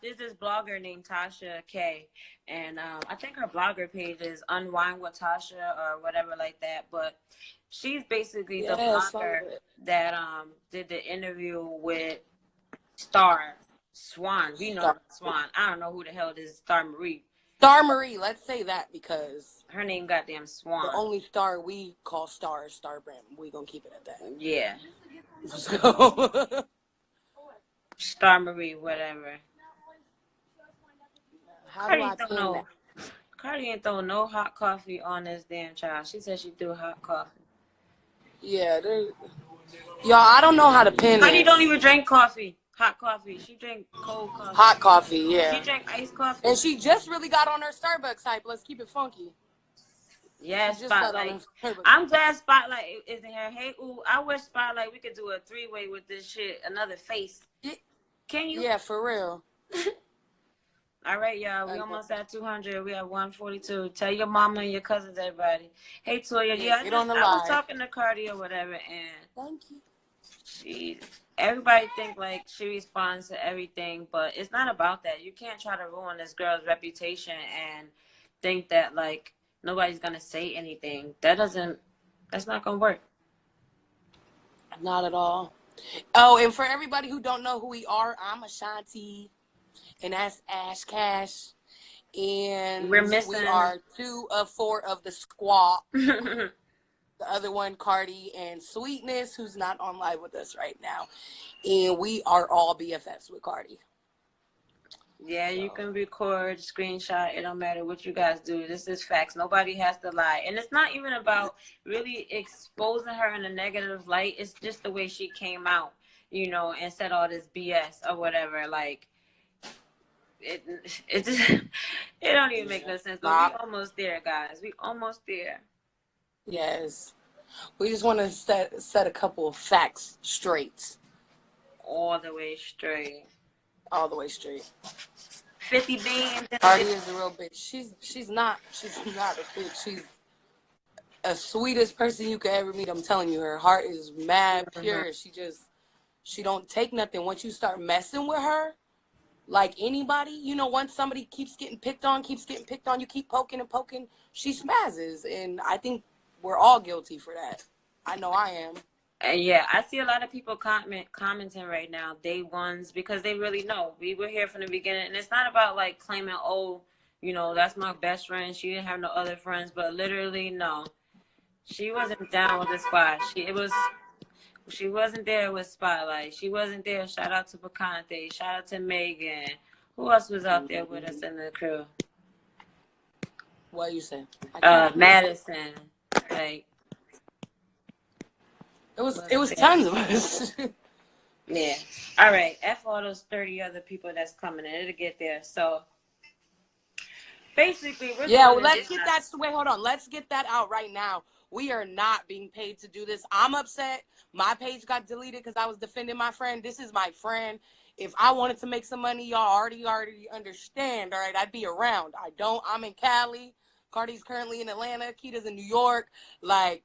there's this blogger named Tasha K, and I think her blogger page is Unwind with Tasha or whatever like that. But she's basically the blogger that did the interview with Star Swan. We know Swan. I don't know who the hell this is, Star Marie. Star Marie, let's say that because her name goddamn Swan. The only star we call Star is Star Brand. We gonna keep it at that. Yeah. So Star Marie, whatever. How do I pin that? Cardi ain't throw no hot coffee on this damn child. She said she threw hot coffee. Yeah, y'all, I don't know how to pin Cardi this. don't even drink coffee. Hot coffee. She drink cold coffee. Hot coffee, yeah. She drink iced coffee. And she just really got on her Starbucks hype. Let's keep it funky. Yeah, Spotlight. I'm glad Spotlight is in here. Hey, ooh, I wish Spotlight we could do a 3-way with this shit. Another face. Can you? Yeah, for real. All right, y'all. We almost at 200. We at 142. Tell your mama and your cousins, everybody. Hey, Toya. Yeah, I was talking to Cardi or whatever, and thank you. Everybody think like she responds to everything, but it's not about that. You can't try to ruin this girl's reputation and think that like nobody's gonna say anything. That's not gonna work. Not at all. Oh, and for everybody who don't know who we are, I'm Ashanti, and that's Ash Cash, and we are 2 of 4 of the squad. The other one, Cardi and Sweetness, who's not on live with us right now, and we are all BFFs with Cardi. Yeah, so. You can record, screenshot. It don't matter what you guys do. This is facts. Nobody has to lie. And it's not even about really exposing her in a negative light. It's just the way she came out, and said all this BS or whatever. Like, it just, it don't even make no sense. But we almost there, guys. We almost there. Yes. We just want to set a couple of facts straight. All the way straight. All the way straight. 50 beans. Cardi is a real bitch. She's not a bitch. She's the sweetest person you could ever meet. I'm telling you, her heart is mad pure. She don't take nothing. Once you start messing with her, like anybody, once somebody keeps getting picked on, you keep poking and poking, she smazzes. And I think we're all guilty for that. I know I am. Yeah, I see a lot of people commenting right now, day ones, because they really know. We were here from the beginning, and it's not about like claiming, that's my best friend. She didn't have no other friends, but literally, no. She wasn't down with the squad. She wasn't there with Spotlight. She wasn't there. Shout out to Picante. Shout out to Megan. Who else was out there with us in the crew? What you say? Madison. Like. It was tons of us. Yeah. All right. F all those 30 other people that's coming in. It'll get there. So basically, let's get that. Wait, hold on. Let's get that out right now. We are not being paid to do this. I'm upset. My page got deleted because I was defending my friend. This is my friend. If I wanted to make some money, y'all already understand. All right, I'd be around. I don't. I'm in Cali. Cardi's currently in Atlanta. Kita's in New York. Like,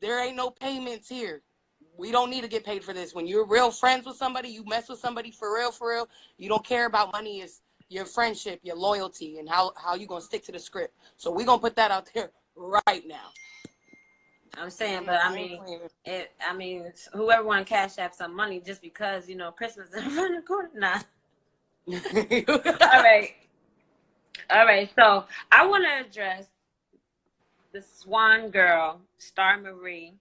there ain't no payments here. We don't need to get paid for this. When you're real friends with somebody, you mess with somebody for real, you don't care about money. It's your friendship, your loyalty, and how you going to stick to the script. So we're going to put that out there right now. I'm saying, but whoever want to cash out some money just because, Christmas is around the corner. Nah. All right. So I want to address the Swan girl, Star Marie,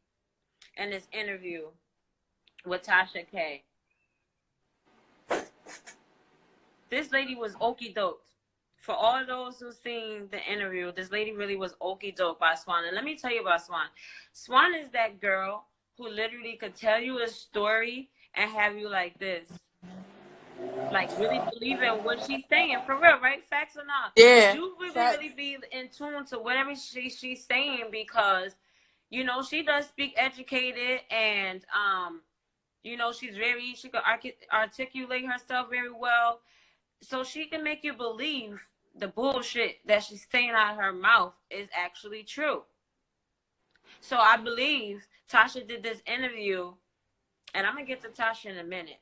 and this interview with Tasha K. This lady was okie doke. For all those who've seen the interview, this lady really was okie doke by Swan. And let me tell you about Swan. Swan is that girl who literally could tell you a story and have you like this. Like really believe in what she's saying for real, right? Facts or not? Yeah. You really be in tune to whatever she's saying because, she does speak educated and she could articulate herself very well, so she can make you believe the bullshit that she's saying out of her mouth is actually true. So I believe Tasha did this interview, and I'm gonna get to Tasha in a minute.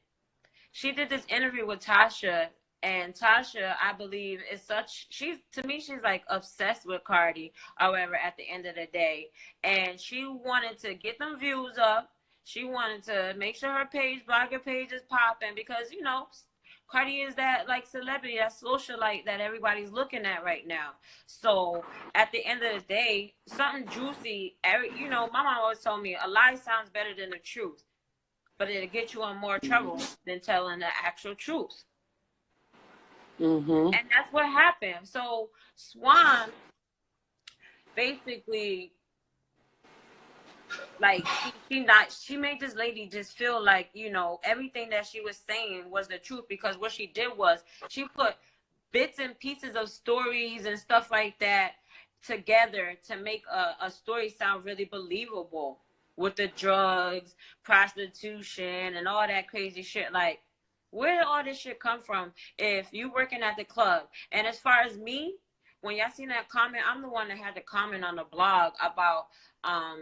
She did this interview with Tasha And Tasha, I believe, is such, she's, to me, she's like obsessed with Cardi, however, at the end of the day. And she wanted to get them views up. She wanted to make sure her page, blogger page, is popping because, you know, Cardi is that like celebrity, that socialite that everybody's looking at right now. So at the end of the day, something juicy, you know, my mom always told me a lie sounds better than the truth, but it'll get you in more trouble than telling the actual truth. Mm-hmm. And that's what happened. So Swan basically, like, she made this lady just feel like, you know, everything that she was saying was the truth, because what she did was she put bits and pieces of stories and stuff like that together to make a story sound really believable, with the drugs, prostitution, and all that crazy shit. Like, where did all this shit come from if you working at the club? And as far as me, when y'all seen that comment, I'm the one that had to comment on the blog about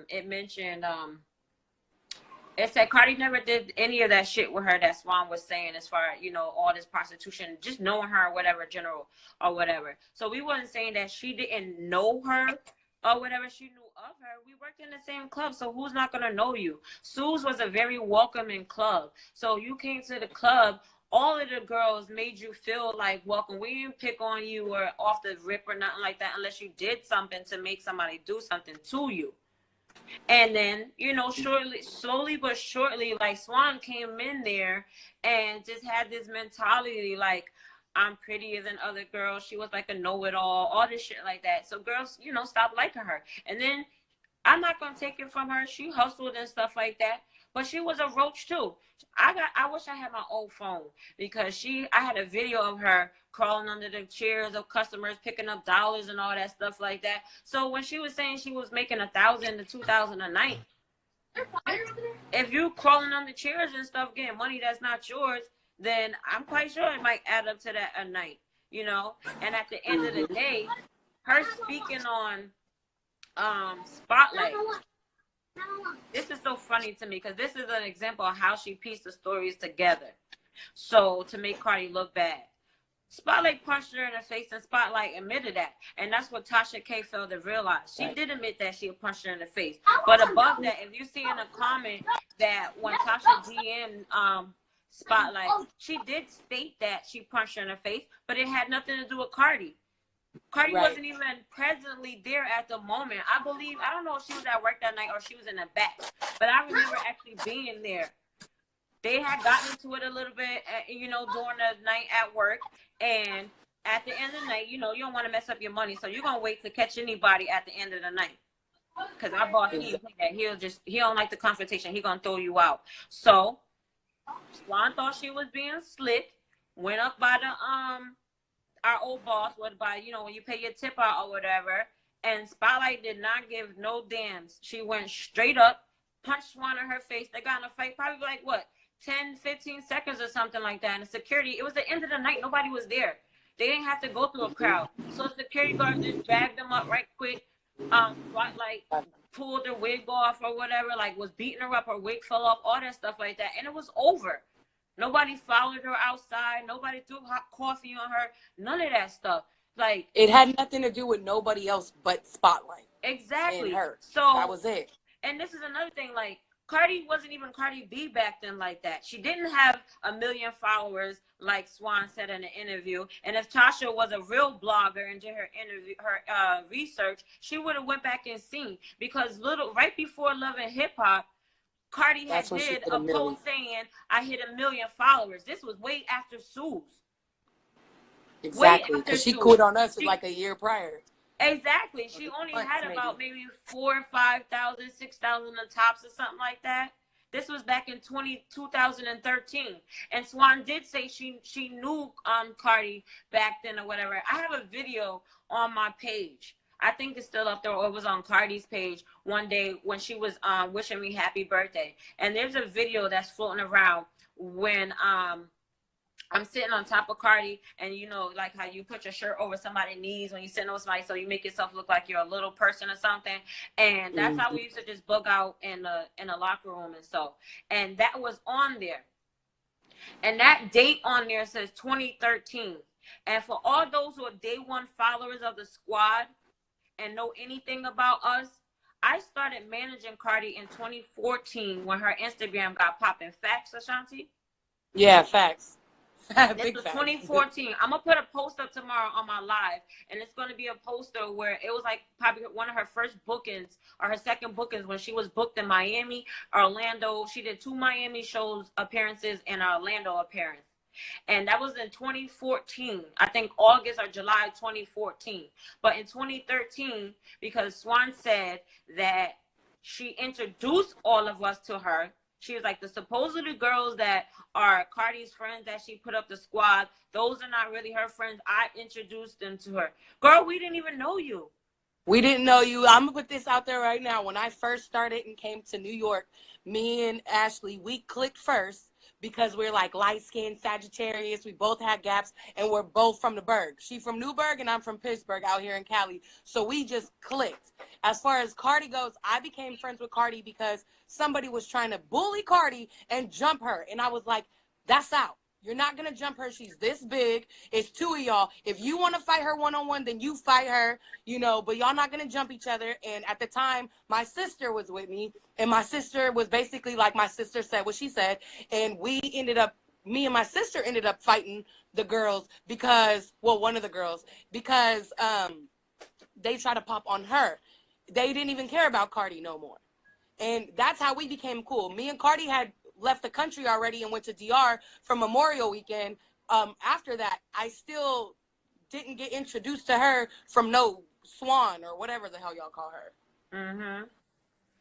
it mentioned it said Cardi never did any of that shit with her that Swan was saying, as far as, you know, all this prostitution, just knowing her or whatever, general or whatever. So we wasn't saying that she didn't know her or whatever. She knew of her. We worked in the same club, so who's not gonna know you? Sue's was a very welcoming club. So you came to the club, all of the girls made you feel like welcome. We didn't pick on you or off the rip or nothing like that, unless you did something to make somebody do something to you. And then, you know, slowly but surely, like, Swan came in there and just had this mentality like, I'm prettier than other girls. She was like a know-it-all, all this shit like that. So girls, you know, stopped liking her. And then I'm not gonna take it from her. She hustled and stuff like that, but she was a roach too. I wish I had my old phone, because I had a video of her crawling under the chairs of customers, picking up dollars and all that stuff like that. So when she was saying she was making 1,000 to 2,000 a night, if you crawling under chairs and stuff, getting money that's not yours, then I'm quite sure it might add up to that a night, you know. And at the end of the day, her speaking on Spotlight, this is so funny to me, because this is an example of how she pieced the stories together, so to make Cardi look bad. Spotlight punched her in the face, and Spotlight admitted that. And that's what Tasha K failed to realize. She did admit that she punched her in the face. But above that, if you see in a comment that when Tasha DM'd Spotlight, she did state that she punched her in the face, but it had nothing to do with Cardi. Cardi wasn't even presently there at the moment. I don't know if she was at work that night or she was in the back, but I remember actually being there. They had gotten into it a little bit, you know, during the night at work. And at the end of the night, you know, you don't want to mess up your money. So you're going to wait to catch anybody at the end of the night. Because our boss, he don't like the confrontation. He going to throw you out. So Swan thought she was being slick, went up by our old boss, by, you know, when you pay your tip out or whatever. And Spotlight did not give no damns. She went straight up, punched Swan in her face. They got in a fight, probably like, what, 10, 15 seconds or something like that. And the security, it was the end of the night. Nobody was there. They didn't have to go through a crowd. So the security guard just bagged them up right quick. Spotlight pulled her wig off or whatever, like was beating her up. Her wig fell off, all that stuff like that. And it was over. Nobody followed her outside. Nobody threw hot coffee on her. None of that stuff. Like, it had nothing to do with nobody else but Spotlight. Exactly. And her. So that was it. And this is another thing, like, Cardi wasn't even Cardi B back then like that. She didn't have 1 million followers, like Swan said in the interview. And if Tasha was a real blogger and did her interview, her research, she would have went back and seen. Because right before Love and Hip Hop, Cardi had did a post saying, I hit 1 million followers. This was way after Sue's. Exactly, because she quit on us like a year prior. Exactly. She only had about maybe 4,000 or 5,000, 6,000 on tops or something like that. This was back in 2013. And Swan did say she knew Cardi back then or whatever. I have a video on my page. I think it's still up there, or it was on Cardi's page one day when she was wishing me happy birthday. And there's a video that's floating around when I'm sitting on top of Cardi, and you know, like how you put your shirt over somebody's knees when you're sitting on somebody, so you make yourself look like you're a little person or something. And that's how we used to just bug out in the locker room and so. And that was on there. And that date on there says 2013. And for all those who are day one followers of the squad and know anything about us, I started managing Cardi in 2014 when her Instagram got popping. Facts, Ashanti? Yeah, facts. This Big was facts. 2014. I'm gonna put a post up tomorrow on my live, and it's gonna be a poster where it was like probably one of her first bookings or her second bookings when she was booked in Miami, Orlando. She did 2 Miami shows appearances and an Orlando appearance. And that was in 2014, I think August or July 2014. But in 2013, because Swan said that she introduced all of us to her, she was like, the supposedly girls that are Cardi's friends that she put up the squad, those are not really her friends. I introduced them to her. Girl, we didn't even know you. We didn't know you. I'm going to put this out there right now. When I first started and came to New York, me and Ashley, we clicked first because we're like light-skinned Sagittarius. We both had gaps, and we're both from the Berg. She from Newburgh, and I'm from Pittsburgh out here in Cali. So we just clicked. As far as Cardi goes, I became friends with Cardi because somebody was trying to bully Cardi and jump her. And I was like, that's out. You're not going to jump her. She's this big. It's 2 of y'all. If you want to fight her one-on-one, then you fight her, you know, but y'all not going to jump each other. And at the time, my sister was with me, and my sister was basically like my sister said what she said. And me and my sister ended up fighting the girls because, well, one of the girls, because they tried to pop on her. They didn't even care about Cardi no more. And that's how we became cool. Me and Cardi had left the country already and went to DR for Memorial Weekend. After that, I still didn't get introduced to her from no Swan or whatever the hell y'all call her. Mm-hmm.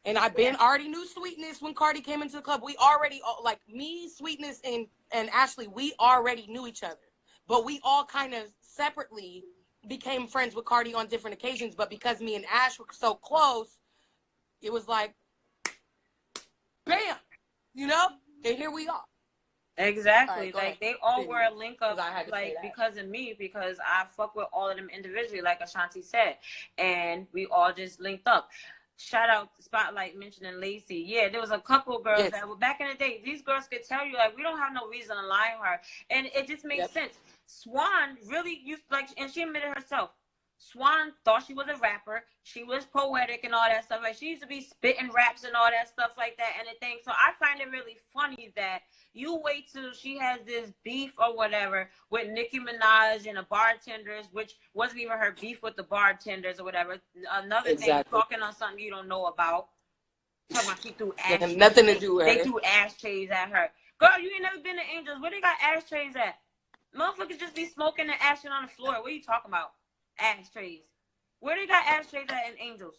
And already knew Sweetness when Cardi came into the club. We already, like me, Sweetness, and Ashley, we already knew each other. But we all kind of separately became friends with Cardi on different occasions. But because me and Ash were so close, it was like, bam, you know? And here we are. Exactly. Right, like they all were a link up like because of me, because I fuck with all of them individually, like Ashanti said. And we all just linked up. Shout out Spotlight mentioning Lacey. Yeah, there was a couple girls that were back in the day. These girls could tell you like we don't have no reason to lie on her. And it just makes sense. Swan really used like, and she admitted herself, Swan thought she was a rapper. She was poetic and all that stuff. Like she used to be spitting raps and all that stuff like that and the thing. So I find it really funny that you wait till she has this beef or whatever with Nicki Minaj and the bartenders, which wasn't even her beef with the bartenders or whatever. Another thing, talking on something you don't know about. Talking about she threw ashtrays. Nothing to do with her. They threw ashtrays at her. Girl, you ain't never been to Angels. Where they got ashtrays at? Motherfuckers just be smoking and ashing on the floor. What are you talking about? Ashtrays. Where they got ashtrays at in Angels?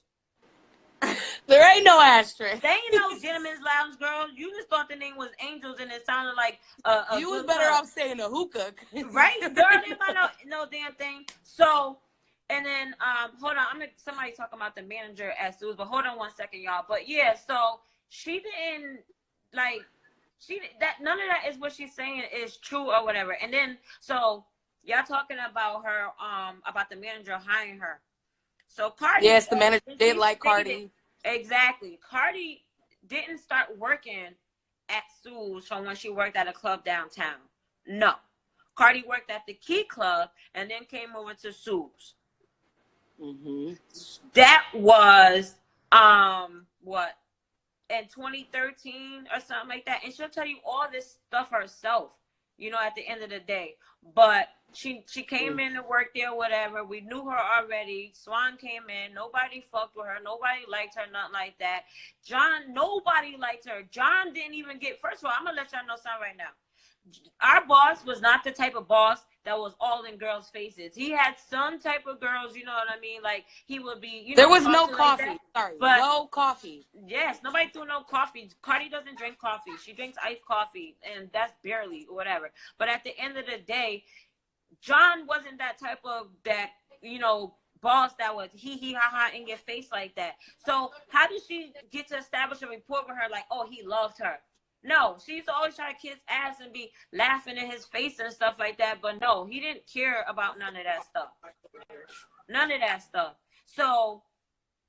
There ain't no ashtray. They ain't no gentleman's lounge, girl. You just thought the name was Angels and it sounded like you was better off saying a hookah. Right? Girl, they ain't got no damn thing. So, and then, hold on. Somebody talking about the manager at Sue's, but hold on one second, y'all. But yeah, so she didn't, like, none of that is what she's saying is true or whatever. And then, so, y'all talking about her, about the manager hiring her. So Cardi. Yes, the manager did like Cardi. Exactly. Cardi didn't start working at Sue's from when she worked at a club downtown. No. Cardi worked at the Key Club and then came over to Sue's. Mm-hmm. That was, what? In 2013 or something like that. And she'll tell you all this stuff herself, you know, at the end of the day. But she came in to work there, whatever. We knew her already. Swan came in. Nobody fucked with her. Nobody liked her, nothing like that. John, nobody liked her. John didn't even get, first of all, I'm going to let y'all know something right now. Our boss was not the type of boss that was all in girls' faces. He had some type of girls, you know what I mean? Like, he would be, you know. There was no coffee. Like sorry, but no coffee. Yes, nobody threw no coffee. Cardi doesn't drink coffee. She drinks iced coffee, and that's barely or whatever. But at the end of the day, John wasn't that type of, that, you know, boss that was hee ha ha in your face like that. So how did she get to establish a rapport with her like, oh, he loved her? No, she used to always try to kiss ass and be laughing in his face and stuff like that. But no, he didn't care about none of that stuff. None of that stuff. So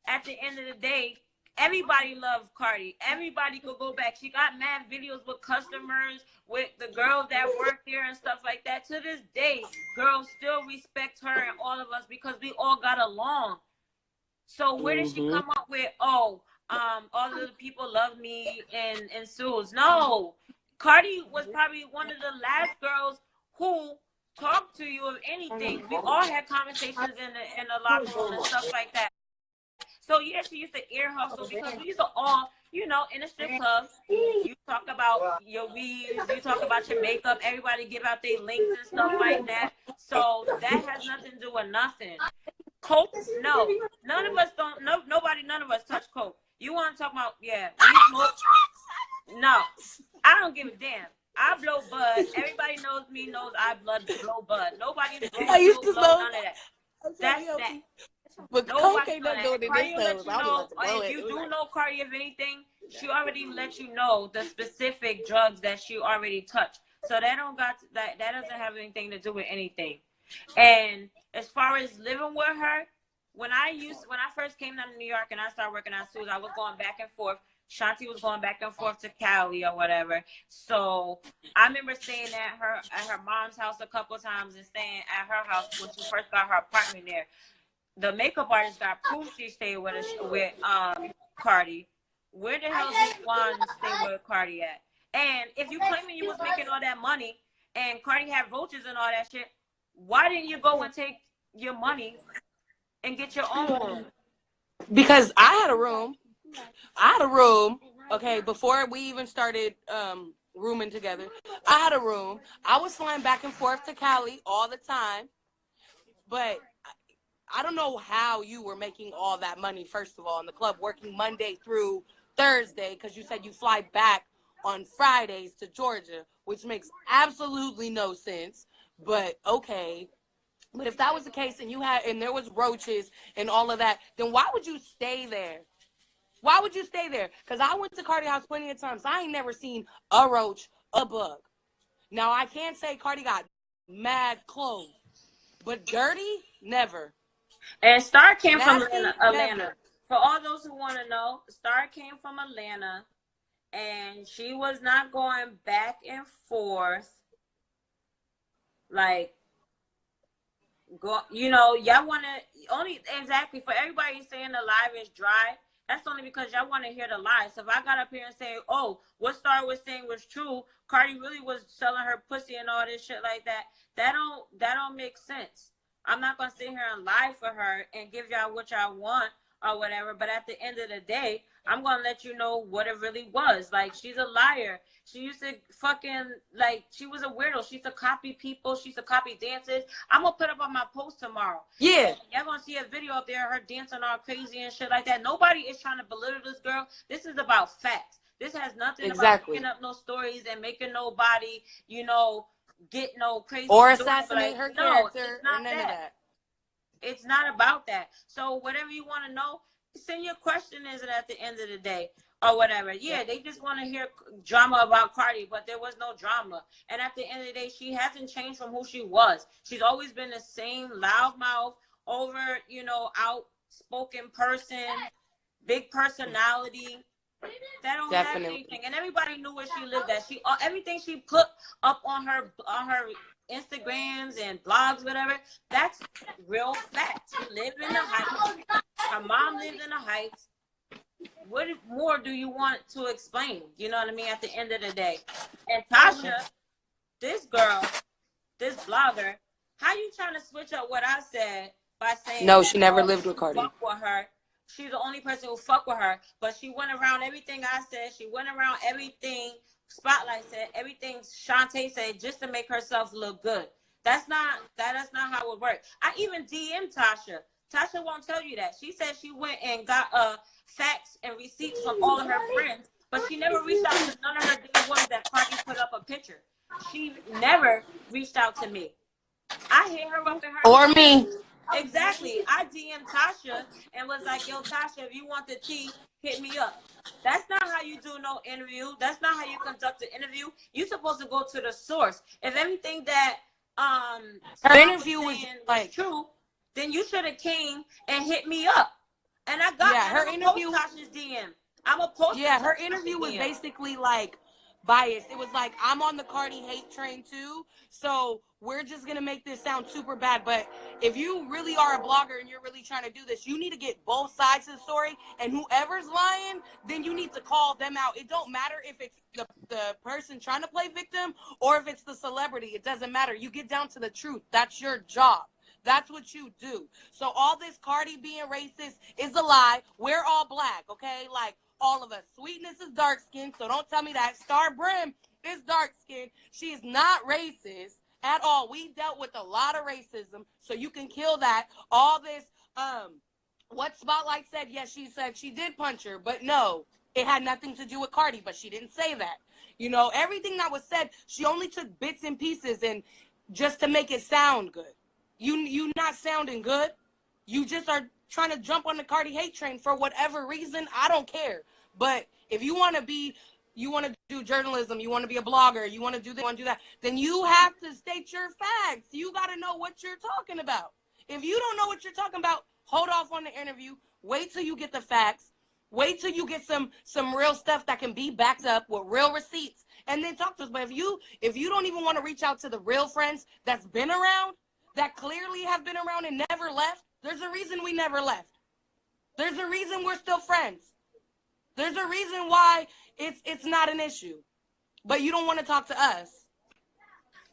at the end of the day, Everybody loved Cardi. Everybody could go back. She got mad videos with customers, with the girls that work there and stuff like that. To this day, girls still respect her and all of us because we all got along. So where did she come up with, all of the people love me and Sue's? No. Cardi was probably one of the last girls who talked to you of anything. We all had conversations in the locker room and stuff like that. So yeah, she used to ear hustle because we used to all, you know, in a strip club, you talk about your weaves, you talk about your makeup, everybody give out their links and stuff like that. So that has nothing to do with nothing. Coke, no. None of us don't, none of us touch coke. You want to talk about, yeah, no. I don't give a damn. I blow bud. Everybody knows me, knows I blow bud. Nobody blow none of that. That's that. But Coke ain't nothing doing in this though. Know, if you do know Cardi, if anything, she already let you know the specific drugs that she already touched. So that doesn't have anything to do with anything. And as far as living with her, when I first came down to New York and I started working at Sue's, I was going back and forth. Shanti was going back and forth to Cali or whatever. So I remember staying at her mom's house a couple times and staying at her house when she first got her apartment there. The makeup artist got proof she stayed with Cardi. Where the hell did Juan stay with Cardi at? And if you claiming you was making all that money and Cardi had roaches and all that shit, why didn't you go and take your money and get your own room? Because I had a room. Okay, before we even started rooming together, I had a room. I was flying back and forth to Cali all the time, but I don't know how you were making all that money, first of all, in the club, working Monday through Thursday, because you said you fly back on Fridays to Georgia, which makes absolutely no sense, but okay. But if that was the case and there was roaches and all of that, then why would you stay there? Why would you stay there? Because I went to Cardi house plenty of times. I ain't never seen a roach, a bug. Now, I can't say Cardi got mad clothes, but dirty, never. And Star came from Atlanta. For all those who want to know, Star came from Atlanta, and she was not going back and forth. Like, y'all want to only exactly for everybody saying the live is dry. That's only because y'all want to hear the lie. So if I got up here and say, oh, what Star was saying was true, Cardi really was selling her pussy and all this shit like that, that don't make sense. I'm not going to sit here and lie for her and give y'all what y'all want or whatever. But at the end of the day, I'm going to let you know what it really was. Like, she's a liar. She used to she was a weirdo. She used to copy people. She used to copy dances. I'm going to put up on my post tomorrow. Yeah. Y'all going to see a video up there, her dancing all crazy and shit like that. Nobody is trying to belittle this girl. This is about facts. This has nothing about making up no stories and making nobody, get no crazy or assassinate her character. It's not none of that. It's not about that. So whatever you want to know, send your question in at the end of the day or whatever. Yeah, they just want to hear drama about Cardi, but there was no drama. And at the end of the day, she hasn't changed from who she was. She's always been the same loudmouth, outspoken person, big personality. That don't have anything. And everybody knew where she lived at. Everything she put up on her Instagrams and blogs, whatever, that's real facts. She lived in the Heights. Her mom lived in the Heights. What more do you want to explain? You know what I mean? At the end of the day. And Tasha, this girl, this blogger, how you trying to switch up what I said by saying no, she never lived with Cardi. Fuck with her. She's the only person who fuck with her, but she went around everything I said. She went around everything Spotlight said, everything Shantae said, just to make herself look good. That's not how it works. I even DM'd Tasha. Tasha won't tell you that. She said she went and got facts and receipts from all of her friends, but she never reached out to none of her damn ones that Cardi put up a picture. She never reached out to me. I hit her up in her or me. Exactly. I DM'd Tasha and was like, yo, Tasha, if you want the tea, hit me up. That's not how you do no interview. That's not how you conduct an interview. You're supposed to go to the source. If everything that her interview was true, then you should have came and hit me up. And I got, Yeah, and her I'm gonna interview. post Tasha's DM. I'm gonna post Yeah, her Tasha's interview was DM. basically like biased. It was like, I'm on the Cardi hate train too, so we're just gonna make this sound super bad. But if you really are a blogger and you're really trying to do this, you need to get both sides of the story. And whoever's lying, then you need to call them out. It don't matter if it's the person trying to play victim or if it's the celebrity. It doesn't matter. You get down to the truth. That's your job. That's what you do. So all this Cardi being racist is a lie. We're all black, okay? Like, all of us. Sweetness is dark skinned, so don't tell me that. Star Brim is dark skinned. She is not racist at all. We dealt with a lot of racism, so you can kill that. All this, what Spotlight said, yes, she said she did punch her, but no, it had nothing to do with Cardi, but she didn't say that. You know, everything that was said, she only took bits and pieces and just to make it sound good. You not sounding good. You just are trying to jump on the Cardi hate train for whatever reason. I don't care. But if you want to do journalism, you want to be a blogger, you want to do this, you want to do that, then you have to state your facts. You got to know what you're talking about. If you don't know what you're talking about, hold off on the interview. Wait till you get the facts. Wait till you get some real stuff that can be backed up with real receipts, and then talk to us. But if you don't even want to reach out to the real friends that's been around, that clearly have been around and never left, there's a reason we never left. There's a reason we're still friends. There's a reason why it's not an issue. But you don't want to talk to us.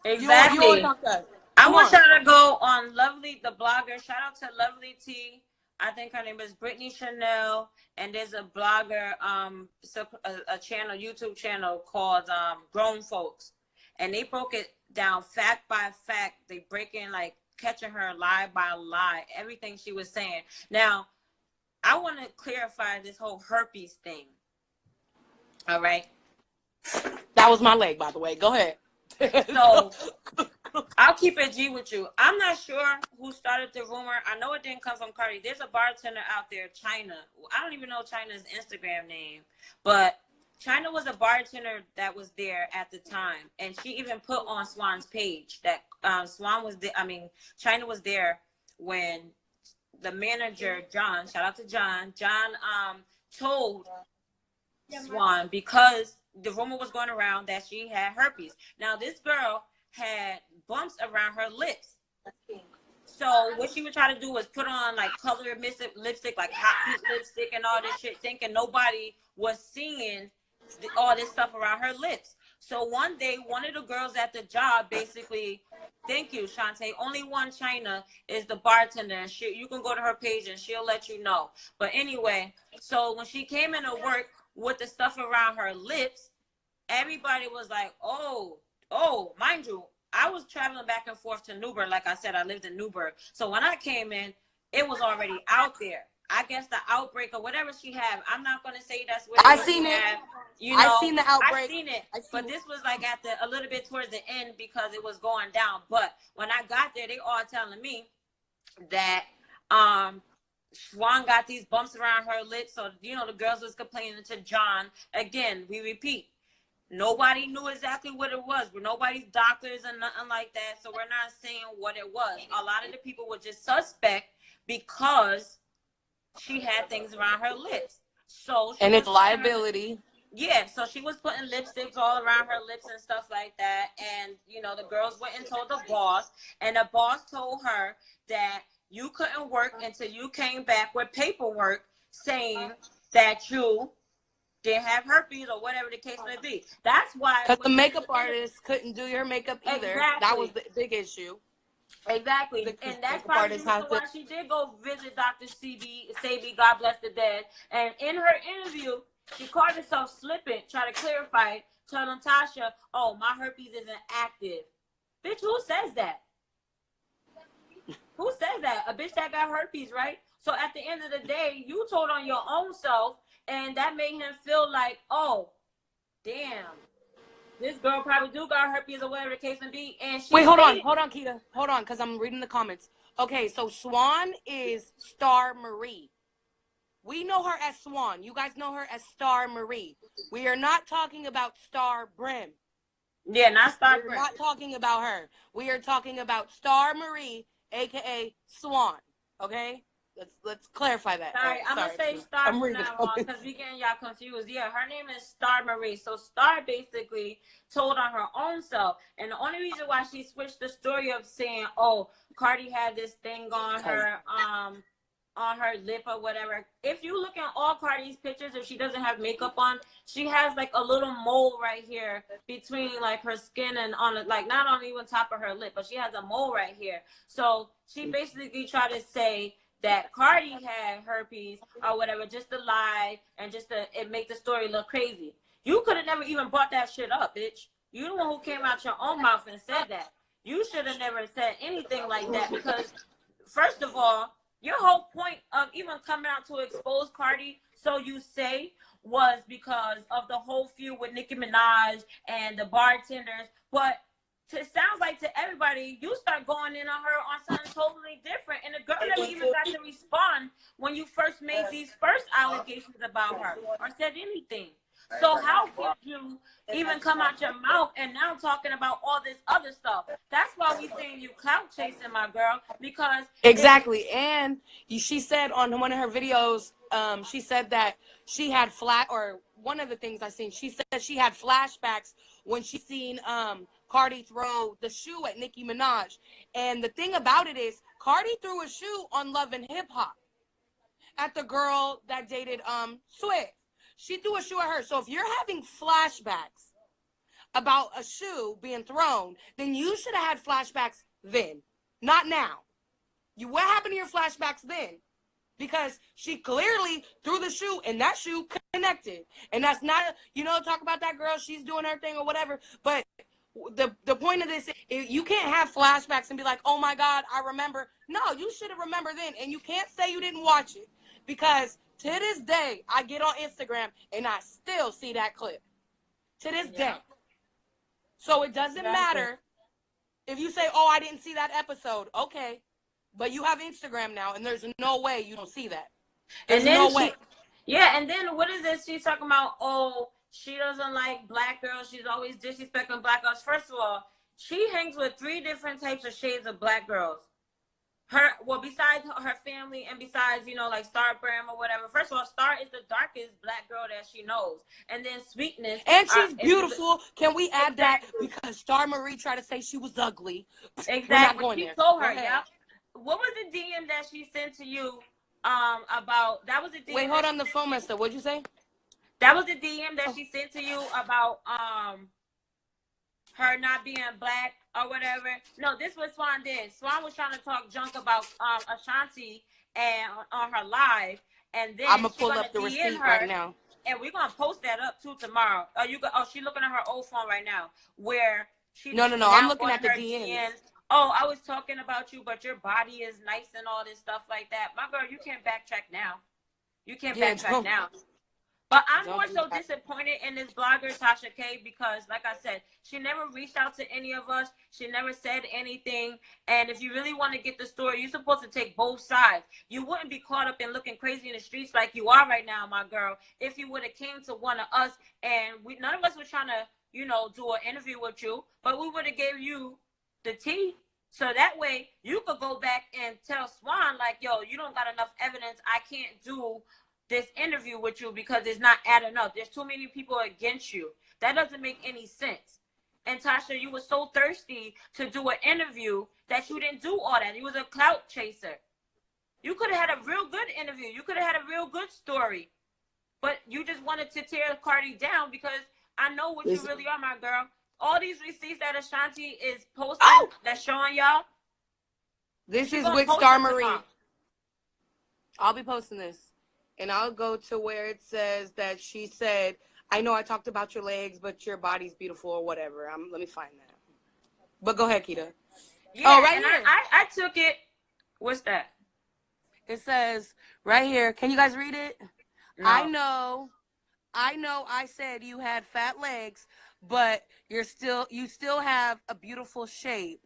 Exactly. You don't want to talk to us. I want y'all to go on Lovely the blogger. Shout out to Lovely T. I think her name is Brittany Chanel, and there's a blogger, a channel, YouTube channel called Grown Folks, and they broke it down fact by fact. They break in, like, catching her lie by lie, everything she was saying. Now, I want to clarify this whole herpes thing. All right. That was my leg, by the way. Go ahead. So I'll keep it G with you. I'm not sure who started the rumor. I know it didn't come from Cardi. There's a bartender out there, China. I don't even know China's Instagram name, but China was a bartender that was there at the time, and she even put on Swan's page that Swan was there. I mean, China was there when the manager, John, shout out to John, told Swan, because the rumor was going around that she had herpes. Now, this girl had bumps around her lips. So what she would try to do was put on, like, colored lipstick, like hot pink lipstick and all this shit, thinking nobody was seeing all this stuff around her lips. So one day, one of the girls at the job basically, thank you, Shantae, only one China is the bartender, and you can go to her page and she'll let you know. But anyway, so when she came into work with the stuff around her lips, everybody was like, oh, mind you, I was traveling back and forth to Newburgh. Like I said, I lived in Newburgh. So when I came in, it was already out there. I guess the outbreak or whatever she had, I'm not going to say that's what I seen it. You know, I seen the outbreak. I seen it. But this was like a little bit towards the end because it was going down. But when I got there, they all telling me that Swan got these bumps around her lips. So, you know, the girls was complaining to John. Again, we repeat, nobody knew exactly what it was. We're nobody's doctors and nothing like that. So we're not saying what it was. A lot of the people were just suspect because she had things around her lips. So and it's liability. Yeah, so she was putting lipsticks all around her lips and stuff like that. And, you know, the girls went and told the boss. And the boss told her that you couldn't work until you came back with paperwork saying that you didn't have herpes or whatever the case may be. That's why. Because the makeup artist couldn't do your makeup either. Exactly. That was the big issue. Exactly. And that's probably the reason why she did go visit Dr. Sabi, God bless the dead. And in her interview, she caught herself slipping, trying to clarify it, telling Tasha, oh, my herpes isn't active. Bitch, who says that? Who says that? A bitch that got herpes, right? So at the end of the day, you told on your own self, and that made him feel like, oh, damn, this girl probably do got herpes or whatever the case may be. And she wait, hold on, Keita. Hold on, because I'm reading the comments. Okay, so Swan is Star Marie. We know her as Swan. You guys know her as Star Marie. We are not talking about Star Brim. Yeah, not Star Brim. We're not talking about her. We are talking about Star Marie, a.k.a. Swan. Okay? Let's clarify that. Sorry, I'm gonna say Star I'm from reading the now on comments. because we getting y'all confused. Yeah, her name is Star Marie. So Star basically told on her own self, and the only reason why she switched the story of saying, "Oh, Cardi had this thing on her lip or whatever." If you look at all Cardi's pictures, if she doesn't have makeup on, she has like a little mole right here between like her skin and on it, like not on even top of her lip, but she has a mole right here. So she basically tried to say that Cardi had herpes or whatever, just to lie and just to it make the story look crazy. You could have never even brought that shit up, bitch. You the one who came out your own mouth and said that. You should have never said anything like that because, first of all, your whole point of even coming out to expose Cardi, so you say, was because of the whole feud with Nicki Minaj and the bartenders. But it sounds like to everybody, you start going in on her on something totally different. And the girl never even got to respond when you first made these first allegations about her or said anything. So how could you even come out your mouth and now talking about all this other stuff? That's why we saying you clout chasing, my girl, because exactly. And she said on one of her videos, she said that she had one of the things I seen, she said she had flashbacks when she seen Cardi throw the shoe at Nicki Minaj. And the thing about it is, Cardi threw a shoe on Love and Hip Hop at the girl that dated Swift. She threw a shoe at her. So if you're having flashbacks about a shoe being thrown, then you should have had flashbacks then, not now. What happened to your flashbacks then? Because she clearly threw the shoe and that shoe connected. And that's not, talk about that girl, she's doing her thing or whatever. But the point of this is you can't have flashbacks and be like, oh my God, I remember. No, you should have remembered then. And you can't say you didn't watch it. Because to this day, I get on Instagram and I still see that clip. To this day. So it doesn't matter if you say, oh, I didn't see that episode. Okay. But you have Instagram now, and there's no way you don't see that. There's no way. Yeah, and then what is this? She's talking about, oh, she doesn't like black girls. She's always disrespecting black girls. First of all, she hangs with 3 different types of shades of black girls. Besides her family and besides, like Star Bram or whatever. First of all, Star is the darkest black girl that she knows. And then Sweetness. And she's beautiful. Can we add that? Because Star Marie tried to say she was ugly. Exactly. We're not going there. Told her, yeah. What was the DM that she sent to you about? That was the DM. Wait, hold on the phone, mister. What'd you say? That was the DM that she sent to you about her not being black or whatever. No, this was Swan did. Swan was trying to talk junk about Ashanti and on her live, and then I'm gonna pull up the receipt right now, and we're gonna post that up too tomorrow. She's looking at her old phone right now, where she. No. I'm looking at the DMs. Oh, I was talking about you, but your body is nice and all this stuff like that. My girl, you can't backtrack now. You can't backtrack now. But I'm more so disappointed in this blogger, Tasha K, because, like I said, she never reached out to any of us. She never said anything. And if you really want to get the story, you're supposed to take both sides. You wouldn't be caught up in looking crazy in the streets like you are right now, my girl, if you would have came to one of us and none of us were trying to, do an interview with you, but we would have gave you the tea. So that way you could go back and tell Swan, like, yo, you don't got enough evidence. I can't do this interview with you because it's not adding up. There's too many people against you. That doesn't make any sense. And Tasha, you were so thirsty to do an interview that you didn't do all that. You was a clout chaser. You could have had a real good interview. You could have had a real good story. But you just wanted to tear Cardi down because I know what you really are, my girl. All these receipts that Ashanti is posting that's showing y'all. This is with Star Marie. I'll be posting this. And I'll go to where it says that she said, I know I talked about your legs, but your body's beautiful or whatever. Let me find that. But go ahead, Keita. Yeah, right here. I took it. What's that? It says right here. Can you guys read it? No. I know I said you had fat legs, but you still have a beautiful shape.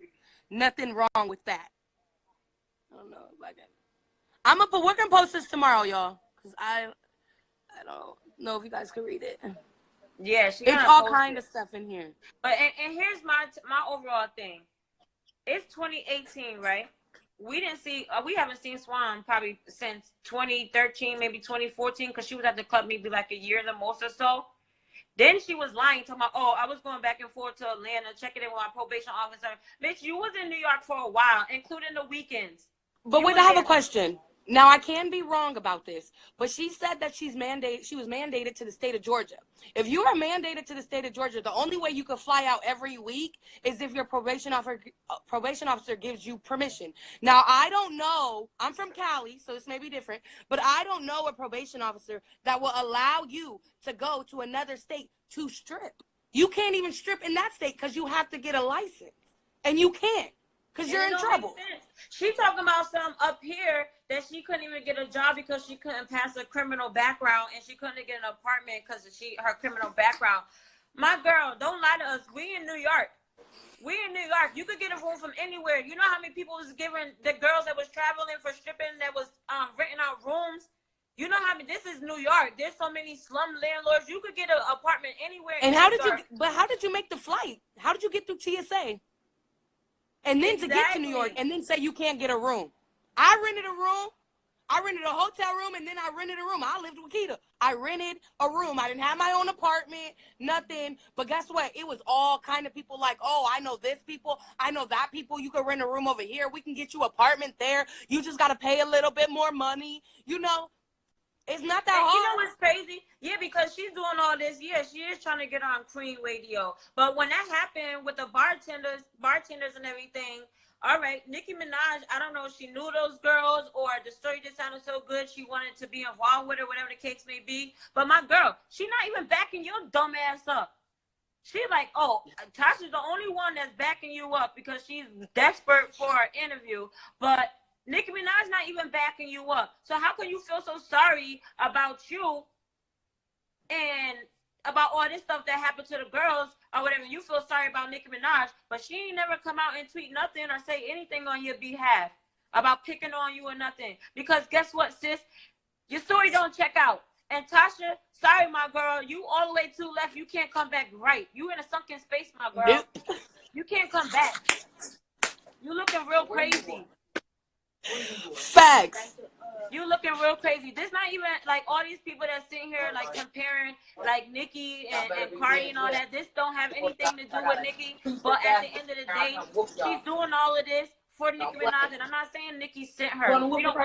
Nothing wrong with that. I don't know if I can. We're gonna post this tomorrow, y'all. Cause I don't know if you guys can read it. Yeah, it's all kind of stuff in here. But and here's my overall thing. It's 2018, right? we didn't see, we haven't seen Swan probably since 2013, maybe 2014, because she was at the club maybe like a year the most or so. Then she was lying, talking about, oh, I was going back and forth to Atlanta, checking in with my probation officer. Bitch, you was in New York for a while, including the weekends. But You wait, was I have a there. question. Now, I can be wrong about this, but she said that she was mandated to the state of Georgia. If you are mandated to the state of Georgia, the only way you could fly out every week is if your probation officer gives you permission. Now, I don't know. I'm from Cali, so this may be different, but I don't know a probation officer that will allow you to go to another state to strip. You can't even strip in that state because you have to get a license, and you can't. Because you're in trouble. She talking about some up here that she couldn't even get a job because she couldn't pass a criminal background, and she couldn't get an apartment because of her criminal background. My girl, don't lie to us. We in New York. We in New York. You could get a room from anywhere. You know how many people was giving the girls that was traveling for stripping that was renting out rooms? You know how many? This is New York. There's so many slum landlords. You could get an apartment anywhere. And how did you make the flight? How did you get through TSA? And then to get to New York, and then say you can't get a room. I rented a room. I rented a hotel room, and then I rented a room. I lived with Keita. I rented a room. I didn't have my own apartment, nothing. But guess what? It was all kind of people like, oh, I know this people. I know that people. You could rent a room over here. We can get you an apartment there. You just got to pay a little bit more money. You know, it's not that hard. You know what's crazy? Yeah, because she's doing all this. Yeah, she is trying to get on Queen Radio. But when that happened with the bartenders and everything, all right, Nicki Minaj, I don't know if she knew those girls or the story just sounded so good she wanted to be involved with it, whatever the case may be. But my girl, she not even backing your dumb ass up. She like, oh, Tasha's the only one that's backing you up because she's desperate for an interview. But Nicki Minaj not even backing you up. So how can you feel so sorry about you and about all this stuff that happened to the girls or whatever? You feel sorry about Nicki Minaj, but she ain't never come out and tweet nothing or say anything on your behalf about picking on you or nothing. Because guess what, sis? Your story don't check out. And Tasha, sorry, my girl, you all the way to left. You can't come back right. You in a sunken space, my girl. You can't come back. You looking real crazy. Facts. You looking real crazy. This not even like all these people that sitting here like comparing like Nicki and Cardi and all that. This don't have anything to do with Nicki. But at the end of the day, she's doing all of this for Nicki Minaj. And I'm not saying Nicki sent her.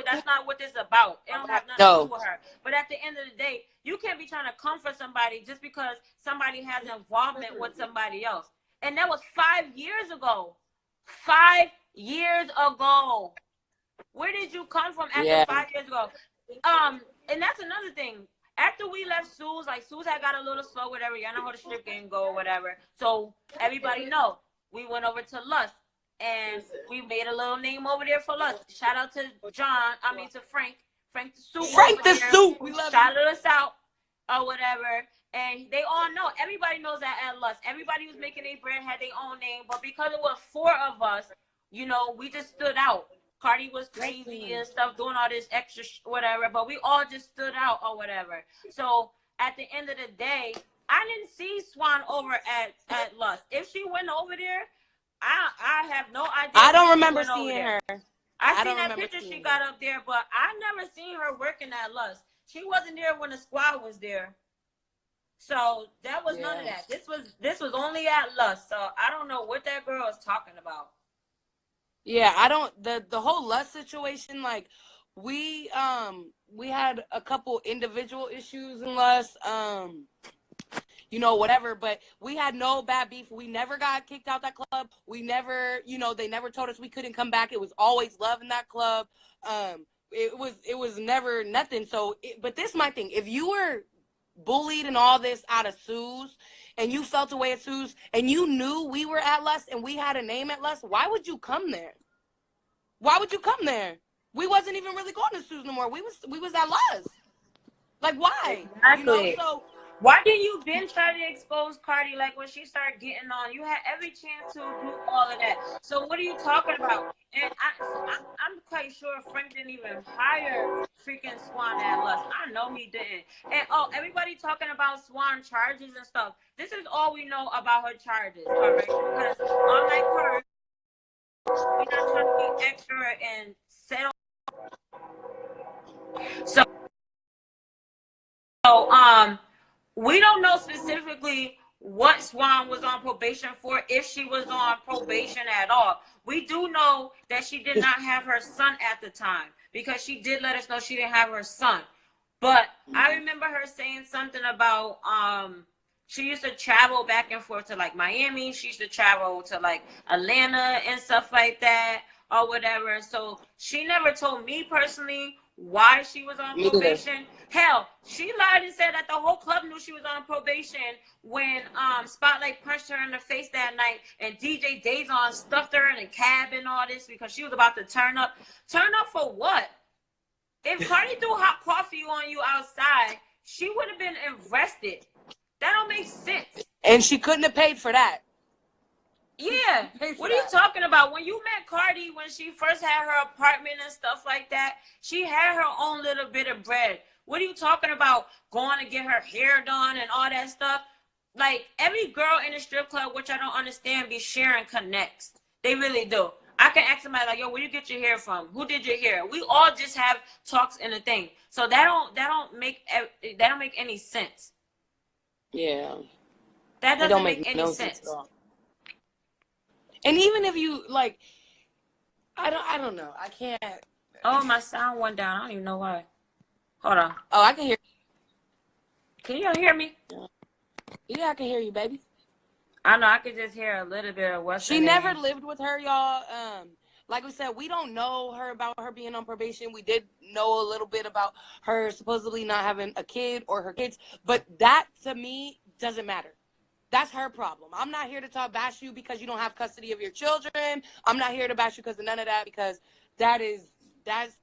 That's not what this is about. It don't have nothing to do with her. But at the end of the day, you can't be trying to comfort somebody just because somebody has involvement with somebody else. And that was 5 years ago. 5 years ago. Where did you come from after 5 years ago? And that's another thing. After we left Sue's, like Sue's had got a little slow, whatever. Y'all know how the strip game go or whatever. So everybody know we went over to Lust and we made a little name over there for Lust. Shout out to Frank the Soup. Frank the Soup. We love shout us out or whatever. And they all know. Everybody knows that at Lust. Everybody who's making a brand had their own name, but because it was 4 of us, you know, we just stood out. Cardi was crazy and stuff, doing all this extra whatever, but we all just stood out or whatever. So at the end of the day, I didn't see Swan over at Lust. If she went over there, I have no idea. I don't remember seeing her. I seen that picture she got up there, but I never seen her working at Lust. She wasn't there when the squad was there. So that was none of that. This was only at Lust. So I don't know what that girl is talking about. Yeah, I don't the whole Lust situation, like we had a couple individual issues in Lust, you know, whatever, but we had no bad beef. We never got kicked out that club. We never, you know, they never told us we couldn't come back. It was always love in that club. It was never nothing. So but this is my thing. If you were bullied and all this out of Sue's, and you felt away at Sue's, and you knew we were at Lust and we had a name at Lust, why would you come there? Why would you come there? We wasn't even really going to Sue's no more. We was at Lust. Like, why? Exactly. You know, so why didn't you then try to expose Cardi? Like when she started getting on, you had every chance to do all of that. So what are you talking about? And I'm quite sure Frank didn't even hire freaking Swan at Lust. I know he didn't. And everybody talking about Swan charges and stuff. This is all we know about her charges, all right? Because unlike her, we're not trying to be extra and settle. So, so we don't know specifically what Swan was on probation for, if she was on probation at all. We do know that she did not have her son at the time, because she did let us know she didn't have her son. But I remember her saying something about she used to travel back and forth to like Miami. She used to travel to like Atlanta and stuff like that or whatever. So she never told me personally why she was on probation. Hell, she lied and said that the whole club knew she was on probation when Spotlight punched her in the face that night, and DJ Dazon stuffed her in a cab and all this because she was about to turn up. Turn up for what? If Cardi threw hot coffee on you outside, she would have been arrested. That don't make sense. And she couldn't have paid for that. Yeah. What are you talking about? When you met Cardi, when she first had her apartment and stuff like that, she had her own little bit of bread. What are you talking about? Going to get her hair done and all that stuff? Like, every girl in the strip club, which I don't understand, be sharing connects. They really do. I can ask somebody like, yo, where you get your hair from? Who did your hair? We all just have talks in a thing. So that don't make any sense. Yeah. That doesn't make any sense. At all. And even if you like, I don't know. I can't. Oh, my sound went down. I don't even know why. Hold on. Oh, I can hear. Can y'all hear me? Yeah, I can hear you, baby. I know. I could just hear a little bit of what she never lived with her, y'all. Like we said, we don't know her about her being on probation. We did know a little bit about her supposedly not having a kid or her kids, but that to me doesn't matter. That's her problem. I'm not here to bash you because you don't have custody of your children. I'm not here to bash you because of none of that, because that's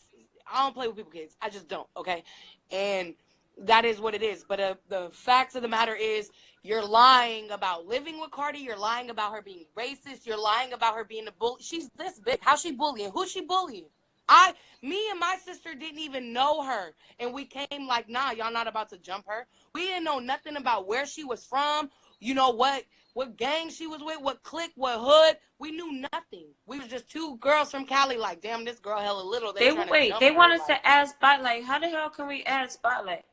I don't play with people's kids. I just don't, okay? And that is what it is. But the facts of the matter is, you're lying about living with Cardi. You're lying about her being racist. You're lying about her being a bully. She's this big. How's she bullying? Who's she bullying? Me and my sister didn't even know her. And we came like, nah, y'all not about to jump her. We didn't know nothing about where she was from. You know what gang she was with, what clique, what hood. We knew nothing. We was just two girls from Cali like, damn, this girl hella little. They want us to add Spotlight. How the hell can we add Spotlight?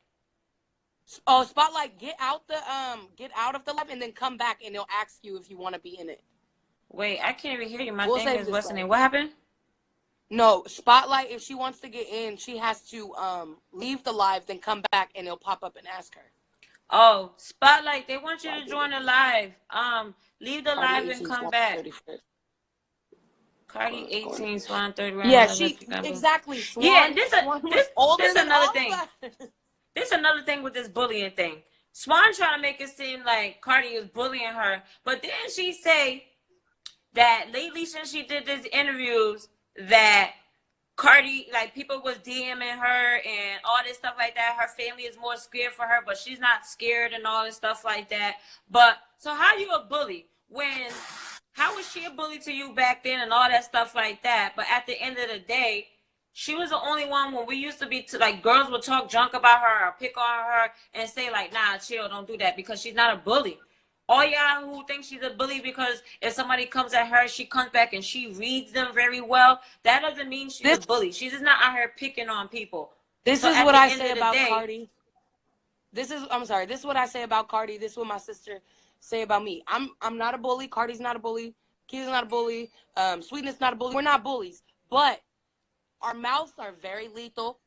Oh, Spotlight, get out of the live and then come back and they'll ask you if you want to be in it. Wait, I can't even hear you. My thing is listening. What happened? No, Spotlight, if she wants to get in, she has to leave the live, then come back and they'll pop up and ask her. Oh, Spotlight, they want you to join the live. Leave the live and come back. Cardi 18, Swan 31. Yeah, exactly. Swan, yeah, this another thing. This another thing with this bullying thing. Swan trying to make it seem like Cardi is bullying her, but didn't she say that lately since she did these interviews that Cardi, like, people was DMing her and all this stuff like that. Her family is more scared for her, but she's not scared and all this stuff like that. But so how you a bully when? How was she a bully to you back then and all that stuff like that? But at the end of the day, she was the only one when we used to be like girls would talk junk about her or pick on her and say like, nah, chill, don't do that, because she's not a bully. All y'all who think she's a bully because if somebody comes at her, she comes back and she reads them very well, that doesn't mean she's a bully. She's just not out here picking on people. This is what I say about Cardi. This is what I say about Cardi. This is what my sister say about me. I'm not a bully. Cardi's not a bully. Keisha's not a bully. Sweetness not a bully. We're not bullies. But our mouths are very lethal.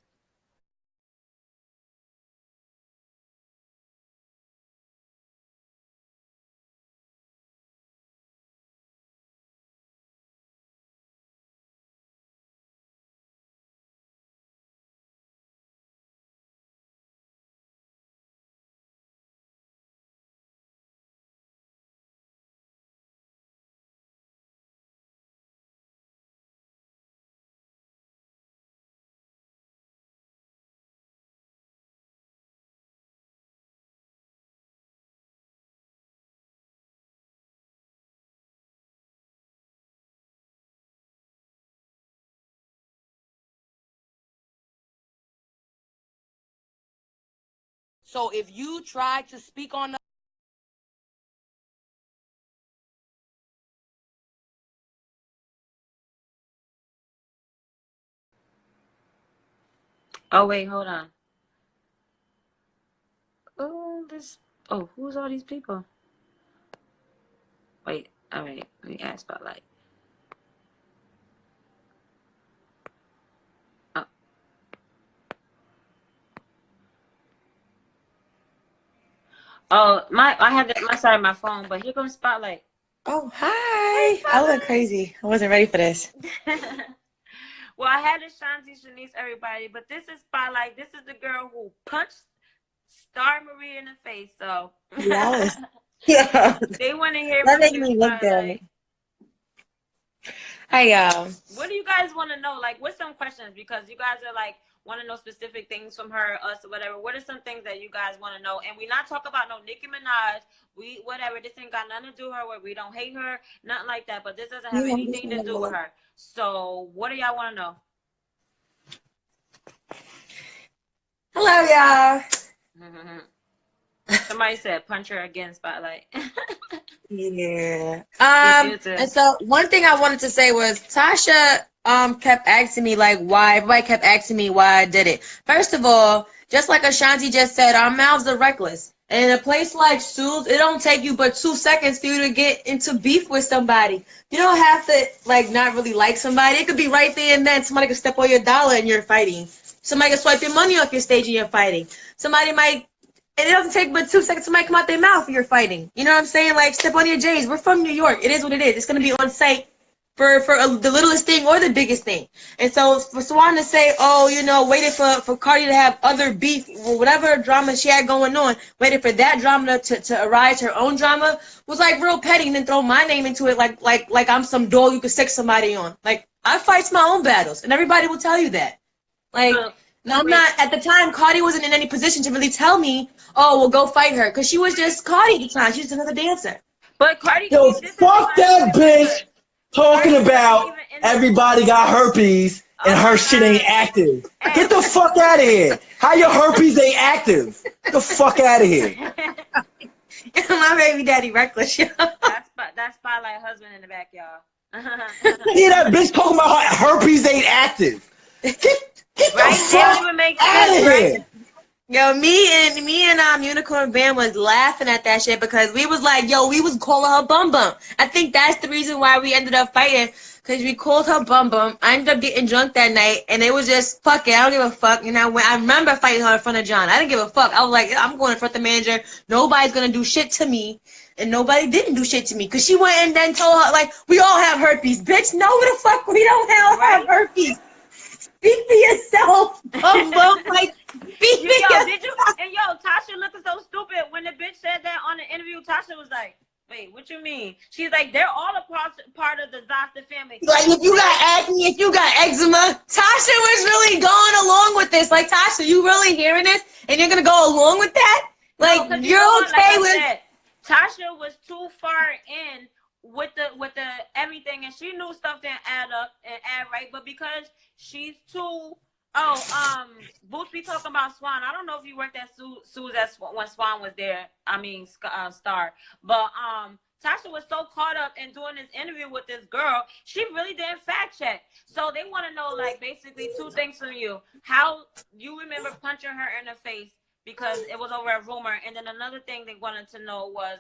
So if you try to speak on Oh wait, hold on. Oh, who's all these people? Wait, all right, let me add spotlight. Oh, I had my phone, but here comes spotlight. Oh, Hey, hi. I look spotlight. crazy. I wasn't ready for this. Well, I had Ashanti, Shanice, everybody, but this is spotlight. This is the girl who punched Star Marie in the face. So Yes. Yeah. they want to hear That from made you, me look good. spotlight. Hi, y'all. What do you guys want to know? Like, what's some questions? Because you guys are like want to know specific things from her, us, or whatever. What are some things that you guys want to know? And we not talk about no Nicki Minaj. We whatever. This ain't got nothing to do with her. We don't hate her, nothing like that. But this doesn't have anything to do with her. So, what do y'all want to know? Hello, y'all. Somebody said punch her again, spotlight. Yeah. And so one thing I wanted to say was Tasha kept asking me like why everybody kept asking me why I did it. First of all, just like Ashanti just said, our mouths are reckless. And in a place like Sue's, it don't take you but 2 seconds for you to get into beef with somebody. You don't have to like not really like somebody. It could be right there and then somebody could step on your dollar and you're fighting. Somebody can swipe your money off your stage and you're fighting. Somebody might and it doesn't take but 2 seconds to come out their mouth and you're fighting. You know what I'm saying? Like, step on your J's. We're from New York. It is what it is. It's going to be on site for the littlest thing or the biggest thing. And so for Swan to say, oh, you know, waited for Cardi to have other beef, or whatever drama she had going on, waited for that drama to arise, her own drama, was like real petty, and then throw my name into it like I'm some doll you could stick somebody on. Like, I fight my own battles, and everybody will tell you that. Like, no, I'm not, at the time, Cardi wasn't in any position to really tell me, oh, well, go fight her. Because she was just Cardi at the time. She was another dancer. But Cardi, yo, fuck that bitch talking about everybody got herpes and her shit ain't active. Get the fuck out of here. How your herpes ain't active? Get the fuck out of here. My baby daddy reckless, yo. That's spotlight husband in the back, y'all. Yeah, that bitch talking about her herpes ain't active. Get the fuck out of here. Yo, me and Unicorn Band was laughing at that shit because we was like, yo, we was calling her bum bum. I think that's the reason why we ended up fighting, because we called her bum bum. I ended up getting drunk that night, and it was just, fuck it, I don't give a fuck. And I remember fighting her in front of John. I didn't give a fuck. I was like, I'm going in front of the manager. Nobody's going to do shit to me. And nobody didn't do shit to me, because she went and then told her, like, we all have herpes. Bitch, no, the fuck we don't have herpes. Speak for yourself, bum bum. Like, speak for yourself. Did you? And yo, Tasha looking so stupid when the bitch said that on the interview. Tasha was like, "Wait, what you mean?" She's like, "They're all a part of the Zosta family." Like, if you got acne, if you got eczema, Tasha was really going along with this. Like, Tasha, you really hearing this, and you're gonna go along with that? Like, no, you're okay with? Tasha was too far in with the everything, and she knew stuff didn't add up and add right, but because she's too Boots be talking about Swan. I don't know if you worked at Sue's when Swan was there. I mean Star, but Tasha was so caught up in doing this interview with this girl, she really didn't fact check. So they want to know, like, basically 2 things from you: how you remember punching her in the face because it was over a rumor, and then another thing they wanted to know was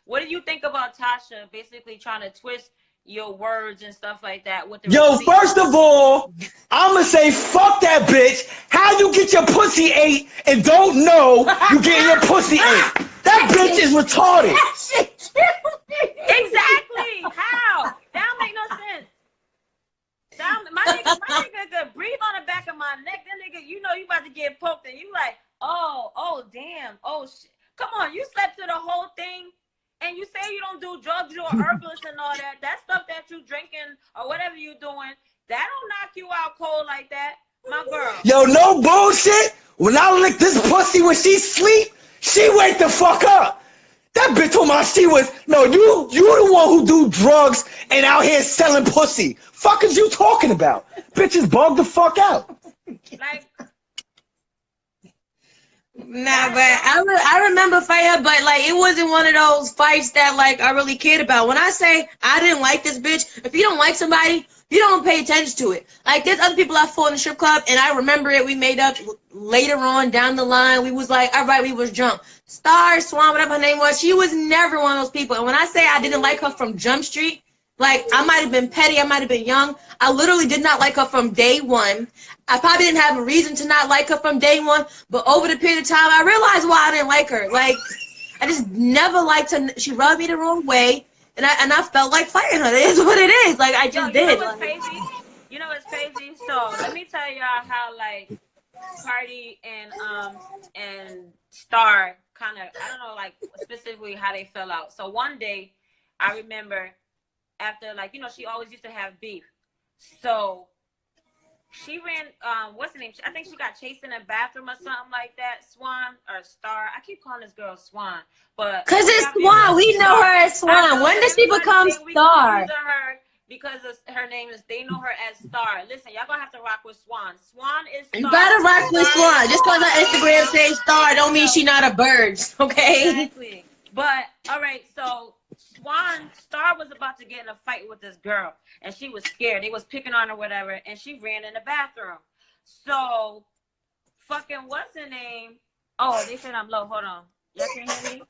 what do you think about Tasha basically trying to twist your words and stuff like that with the Yo, first of all, I'ma say fuck that bitch. How you get your pussy ate and don't know you getting your pussy ate? That bitch is retarded. Exactly. How? That don't make no sense. My nigga could breathe on the back of my neck. That nigga, you know you about to get poked and you like, oh damn, oh shit. Come on, you slept through the whole thing. And you say you don't do drugs, you're herbalist and all that. That stuff that you drinking or whatever you doing, that don't knock you out cold like that, my girl. Yo, no bullshit. When I lick this pussy when she sleep, she wake the fuck up. That bitch told me she was, no, you the one who do drugs and out here selling pussy. Fuck is you talking about? Bitches bug the fuck out. Like, nah, but I remember fighting her, but like it wasn't one of those fights that like I really cared about. When I say I didn't like this bitch, if you don't like somebody, you don't pay attention to it. Like, there's other people I fought in the strip club, and I remember it. We made up later on down the line. We was like, all right, we was drunk. Star, Swan, whatever her name was, she was never one of those people. And when I say I didn't like her from Jump Street, like, I might have been petty, I might have been young. I literally did not like her from day one. I probably didn't have a reason to not like her from day one, but over the period of time, I realized why I didn't like her. Like, I just never liked her. She rubbed me the wrong way, and I felt like fighting her. It is what it is. Like, I just did. You know what's crazy? You know what's crazy? So let me tell y'all how like Cardi and Star kind of, I don't know, like specifically how they fell out. So one day, I remember after, like, you know, she always used to have beef. So she ran, what's the name? I think she got chased in a bathroom or something like that. Swan or Star. I keep calling this girl Swan, but because it's Swan. We know her as Swan. When does she become Star? Her because her name is, they know her as Star. Listen, y'all gonna have to rock with Swan. Swan is Star. You gotta rock with Swan. Just because her Instagram says Star, don't mean she not a bird. Okay. Exactly. But all right, so Star was about to get in a fight with this girl, and she was scared. They was picking on her, whatever, and she ran in the bathroom. So, fucking what's her name? Oh, they said I'm low. Hold on. Y'all can hear me?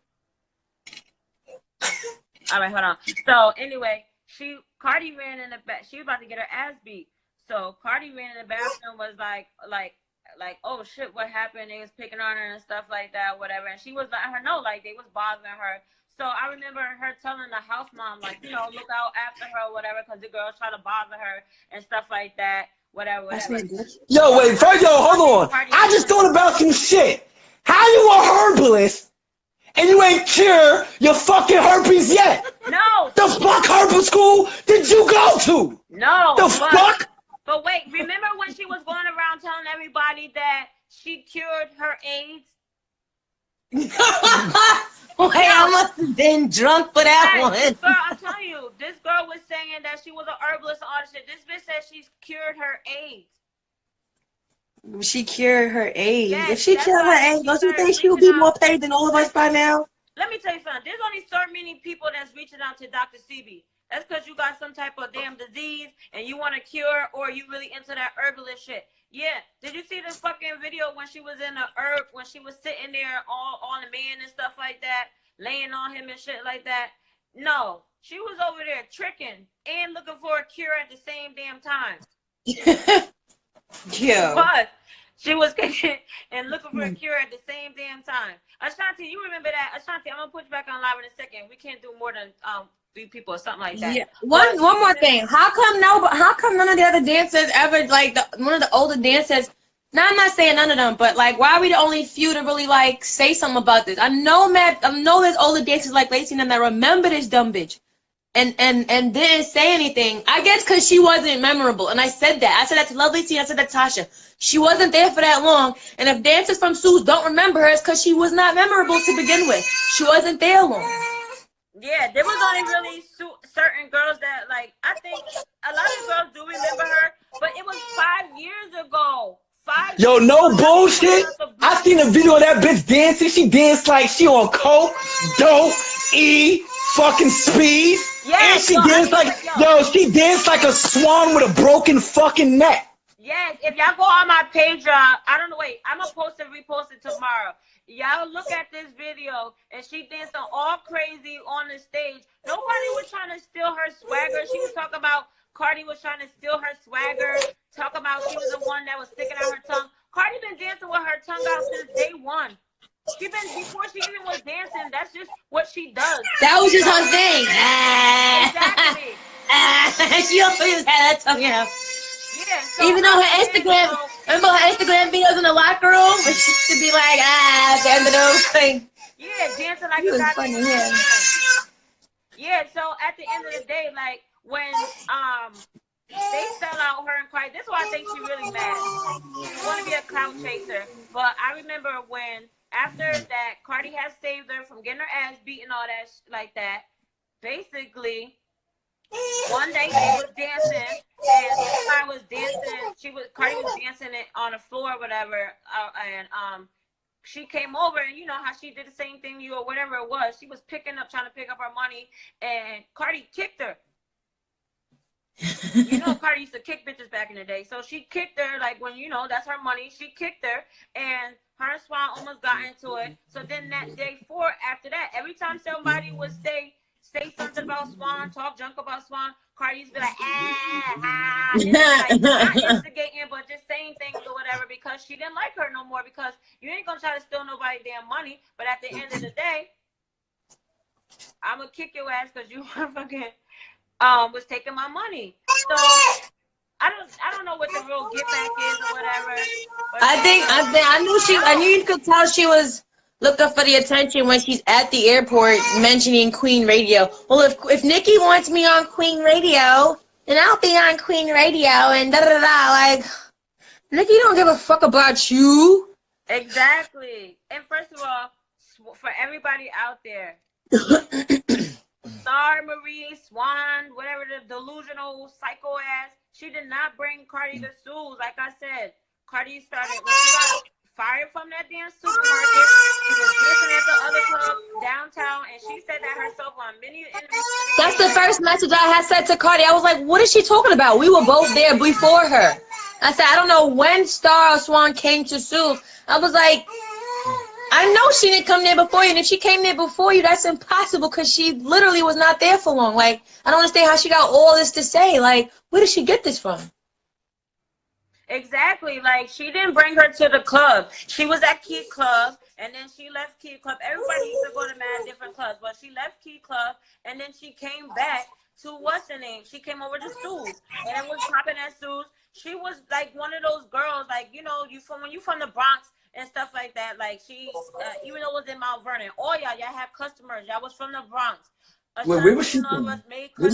All right, hold on. So anyway, Cardi ran in the back. She was about to get her ass beat. So Cardi ran in the bathroom, was like, oh shit, what happened? They was picking on her and stuff like that, whatever. And she was letting her know, like, they was bothering her. So I remember her telling the house mom, like, you know, look out after her, whatever, because the girl's trying to bother her and stuff like that, whatever. Yo, wait, first, hold on. I just thought about some shit. How you a herbalist and you ain't cure your fucking herpes yet? No. The fuck herbal school did you go to? No. The fuck? But wait, remember when she was going around telling everybody that she cured her AIDS? Wait, I must have been drunk for that one. This girl, I'm telling you, this girl was saying that she was an herbalist and all this shit. This bitch said she's cured her AIDS. She cured her AIDS. Yes, if she cured her AIDS, don't you think she would be more paid than all of us by now? Let me tell you something. There's only so many people that's reaching out to Dr. CB. That's because you got some type of damn disease and you want to cure, or you really into that herbalist shit. Yeah. Did you see the fucking video when she was in the herb, when she was sitting there all on the man and stuff like that, laying on him and shit like that? No. She was over there tricking and looking for a cure at the same damn time. Yeah. But she was kicking and looking for a cure at the same damn time. Ashanti, you remember that? Ashanti, I'm gonna put you back on live in a second. We can't do more than 3 people or something like that. Yeah. One more thing. How come none of the other dancers ever, like, one of the older dancers? Now, I'm not saying none of them, but like, why are we the only few to really like say something about this? I know there's older dancers like Lacey and them that remember this dumb bitch and didn't say anything. I guess because she wasn't memorable, and I said that. I said that to Lovely T. I said that to Tasha. She wasn't there for that long, and if dancers from Sue's don't remember her, it's because she was not memorable to begin with. She wasn't there long. Yeah, there was only really certain girls that, like, I think a lot of girls do remember her, but it was 5 years ago. Yo, no bullshit. I seen a video of that bitch dancing. She danced like she on coke, dope, fucking speed. Yes, and she danced like, she danced like a swan with a broken fucking neck. Yes, if y'all go on my page, I don't know, wait, I'm gonna post it, repost it tomorrow. Y'all look at this video, and she dancing all crazy on the stage. Nobody was trying to steal her swagger. She was talking about Cardi was trying to steal her swagger, talk about she was the one that was sticking out her tongue. Cardi been dancing with her tongue out since day one. Before she even was dancing, that's just what she does. That was just her thing. Exactly. She always had that tongue out. Yeah, so even though her Instagram, remember her Instagram videos in the locker room, where she used to be like, at the end of those things. Yeah, dancing like a funny, yeah, so at the end of the day, like, when they sell out her and Cardi, this is why I think she really mad. She want to be a clout chaser. But I remember when, after that, Cardi had saved her from getting her ass beat and all that, like that. Basically, one day they was dancing, and Cardi was dancing it on the floor or whatever, and she came over, and you know how she did the same thing to you or whatever it was. She was trying to pick up her money, and Cardi kicked her. You know, Cardi used to kick bitches back in the day. So she kicked her, like, when, you know, that's her money. She kicked her, and her and Swan almost got into it. So then that day 4 after that, every time somebody would say something about Swan, talk junk about Swan, Cardi used to be like, and then like, not instigating, but just saying things or whatever, because she didn't like her no more, because you ain't gonna try to steal nobody damn money, but at the end of the day, I'm gonna kick your ass because you fucking was taking my money. So I don't know what the real get back is or whatever. I knew you could tell she was looking for the attention when she's at the airport mentioning Queen Radio. Well, if Nikki wants me on Queen Radio, then I'll be on Queen Radio and da da da. Like, Nikki don't give a fuck about you. Exactly. And first of all, for everybody out there, Star Marie, Swan, whatever the delusional psycho ass, she did not bring Cardi to Sue's. Like I said, Cardi started when she got fired from that damn supermarket. She was listening at the other club downtown, and she said that herself on many interviews. That's the first message I had said to Cardi. I was like, what is she talking about? We were both there before her. I said, I don't know when Star or Swan came to Sue's. I was like, I know she didn't come there before you, and if she came there before you, that's impossible, because she literally was not there for long. Like, I don't understand how she got all this to say. Like, where did she get this from? Exactly. Like, she didn't bring her to the club. She was at Key Club, and then she left Key Club. Everybody used to go to mad different clubs, but she left Key Club, and then she came back to what's her name? She came over to Sue's, and it was popping at Sue's. She was like one of those girls, like, you know, when you from the Bronx and stuff like that. Like, she, even though it was in Mount Vernon, y'all have customers. Y'all was from the Bronx. Wait, where was she from?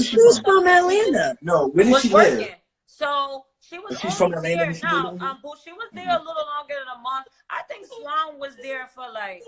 She was from Atlanta. No, where did she live? So she was from only Atlanta. there. No, she was there a little longer than a month. I think Swan was there for like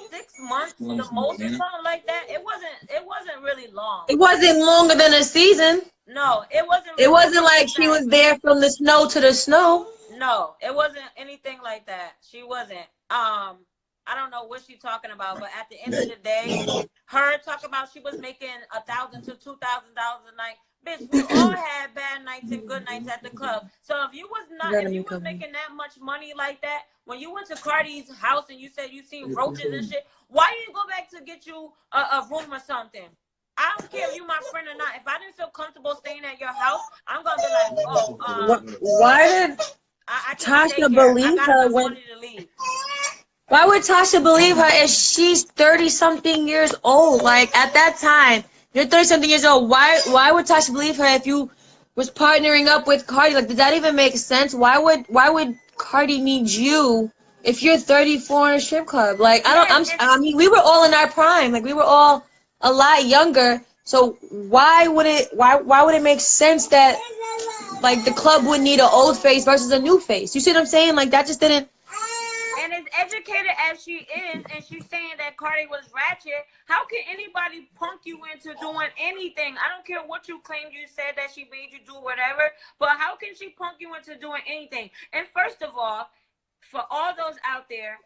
6 months, the most, or something like that. It wasn't really long. It wasn't longer than a season. No, it wasn't. It wasn't like she was there from the snow to the snow. No, it wasn't anything like that. She wasn't. I don't know what she's talking about, but at the end of the day, her talking about she was making $1,000 to $2,000 a night. Bitch, we all had bad nights and good nights at the club. So if you was making that much money like that, when you went to Cardi's house and you said you seen roaches and shit, why you didn't go back to get you a room or something? I don't care if you my friend or not. If I didn't feel comfortable staying at your house, I'm gonna be like, why did Tasha believe her when? Why would Tasha believe her if she's 30-something years old? Like, at that time, you're 30-something years old. Why would Tasha believe her if you was partnering up with Cardi? Like, did that even make sense? Why would Cardi need you if you're 34 in a strip club? Like, I mean, we were all in our prime. Like, we were all a lot younger. So why would it make sense that, like, the club would need an old face versus a new face? You see what I'm saying? Like, that just didn't. And as educated as she is, and she's saying that Cardi was ratchet, how can anybody punk you into doing anything? I don't care what you claim you said that she made you do whatever, but how can she punk you into doing anything? And first of all, for all those out there,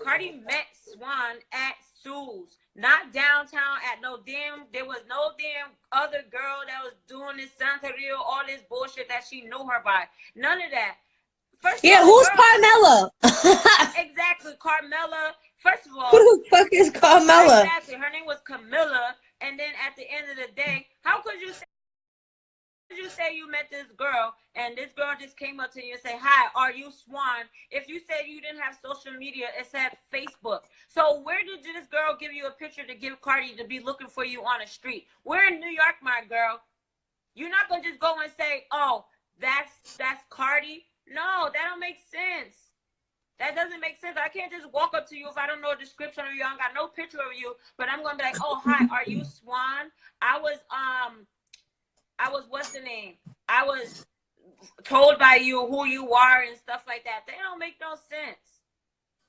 Cardi met Swan at Sue's, not downtown at there was no damn other girl that was doing this Santeria, all this bullshit that she knew her by. None of that. First yeah, who's Carmella? Exactly, Carmella. First of all, who the fuck is Carmella? Exactly, her name was Camilla. And then at the end of the day, how could you say you met this girl and this girl just came up to you and say, "Hi, are you Swan?" If you said you didn't have social media, except Facebook. So where did this girl give you a picture to give Cardi to be looking for you on the street? We're in New York, my girl. You're not gonna just go and say, "Oh, that's Cardi." No, that don't make sense. That doesn't make sense. I can't just walk up to you if I don't know a description of you. I don't got no picture of you, but I'm gonna be like, "Oh, hi, are you Swan?" I was what's the name? I was told by you who you are and stuff like that. They don't make no sense.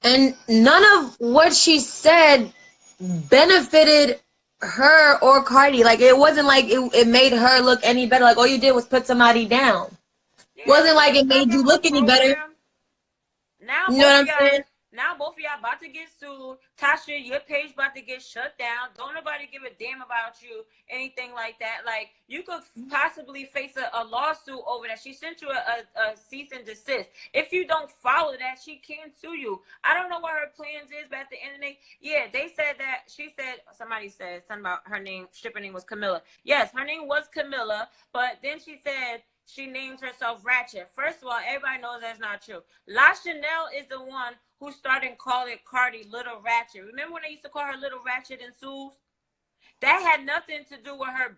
And none of what she said benefited her or Cardi. Like, it wasn't like it made her look any better. Like, all you did was put somebody down. Yeah, wasn't like it made you look any better. Now, you know what I'm saying? Now both of y'all about to get sued. Tasha, your page about to get shut down. Don't nobody give a damn about you, anything like that. Like, you could possibly face a lawsuit over that. She sent you a cease and desist. If you don't follow that, she can sue you. I don't know what her plans is, but at the end of the day, yeah, they said that, she said, somebody said something about her name, stripper name was Camilla. Yes, her name was Camilla, but then she said she named herself Ratchet. First of all, everybody knows that's not true. La Chanel is the one who started calling Cardi Little Ratchet. Remember when they used to call her Little Ratchet in Suits? That had nothing to do with her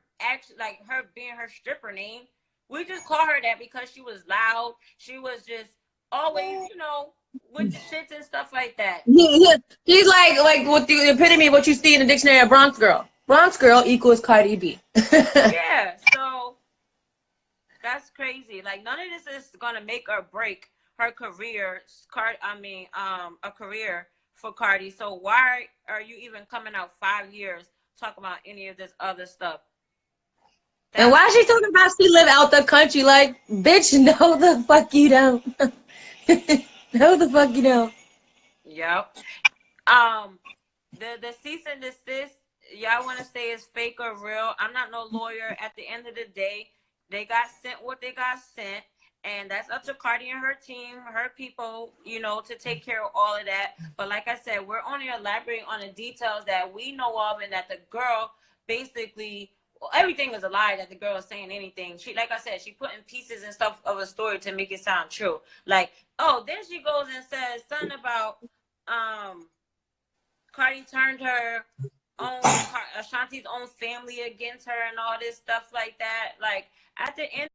like her being her stripper name. We just call her that because she was loud. She was just always, with the shits and stuff like that. He's like what the epitome of what you see in the dictionary of Bronx girl. Bronx girl equals Cardi B. Yeah, so that's crazy. Like, none of this is gonna make or break her career. A career for Cardi. So why are you even coming out 5 years talking about any of this other stuff? And why is she talking about she live out the country? Like, bitch, no the fuck you don't. No the fuck you don't. Yep. The cease and desist, y'all want to say is fake or real? I'm not no lawyer. At the end of the day, they got sent what they got sent, and that's up to Cardi and her team, her people, to take care of all of that. But like I said, we're only elaborating on the details that we know of, and that the girl basically, everything is a lie that the girl is saying anything. She, like I said, she put in pieces and stuff of a story to make it sound true. Like, oh, then she goes and says something about Cardi turned her own Ashanti's own family against her and all this stuff like that. Like, at the end